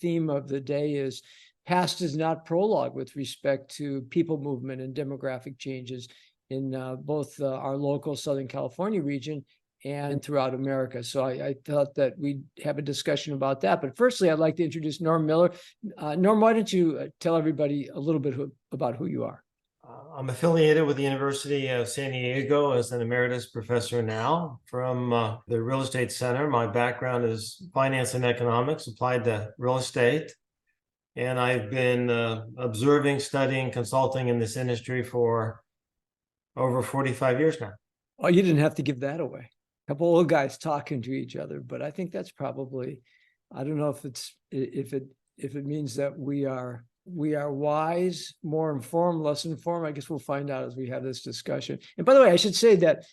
theme of the day is past is not prologue with respect to people movement and demographic changes in both our local Southern California region and throughout America. So I thought that we'd have a discussion about that. But firstly, I'd like to introduce Norm Miller. Norm, why don't you tell everybody a little bit about who you are? I'm affiliated with the University of San Diego as an emeritus professor now from the Real Estate Center. My background is finance and economics applied to real estate. And I've been observing, studying, consulting in this industry for over 45 years now. Oh, you didn't have to give that away. A couple old guys talking to each other, but I think that's probably, I don't know if it means that we are wise, more informed, less informed. I guess we'll find out as we have this discussion. And by the way, I should say that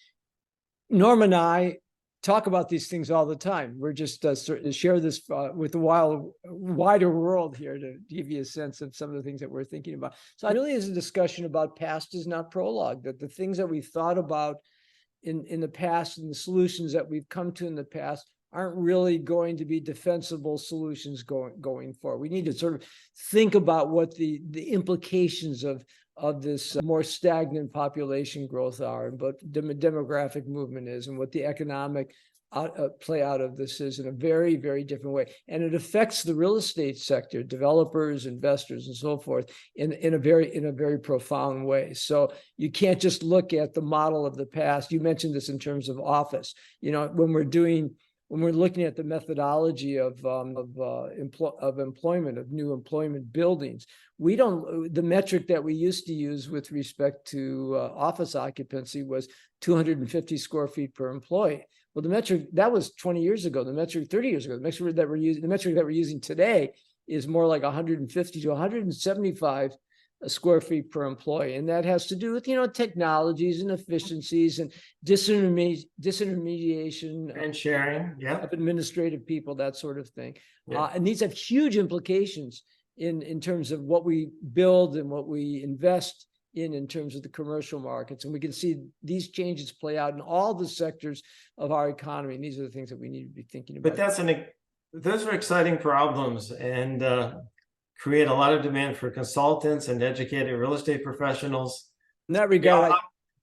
Norm and I talk about these things all the time. We're just to share this with the wider world here to give you a sense of some of the things that we're thinking about. So it really is a discussion about past is not prologue, that the things that we thought about in the past and the solutions that we've come to in the past aren't really going to be defensible solutions going forward. We need to sort of think about what the implications of this more stagnant population growth are, and what the demographic movement is, and what the economic play out of this is in a very, very different way. And it affects the real estate sector, developers, investors, and so forth in a very profound way. So you can't just look at the model of the past. You mentioned this in terms of office. You know, when we're looking at the methodology of employment, of new employment buildings, the metric that we used to use with respect to office occupancy was 250 square feet per employee. Well, the metric that was 20 years ago, the metric 30 years ago, the metric that we're using today is more like 150 to 175 square feet per employee. And that has to do with, technologies and efficiencies and disintermediation and sharing of administrative people, that sort of thing. Yeah. And these have huge implications in terms of what we build and what we invest in terms of the commercial markets. And we can see these changes play out in all the sectors of our economy. And these are the things that we need to be thinking about. But those are exciting problems, and create a lot of demand for consultants and educated real estate professionals. In that regard,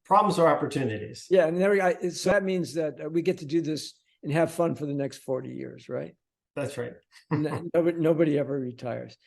problems are opportunities. Yeah, and so that means that we get to do this and have fun for the next 40 years, right? That's right. Nobody ever retires.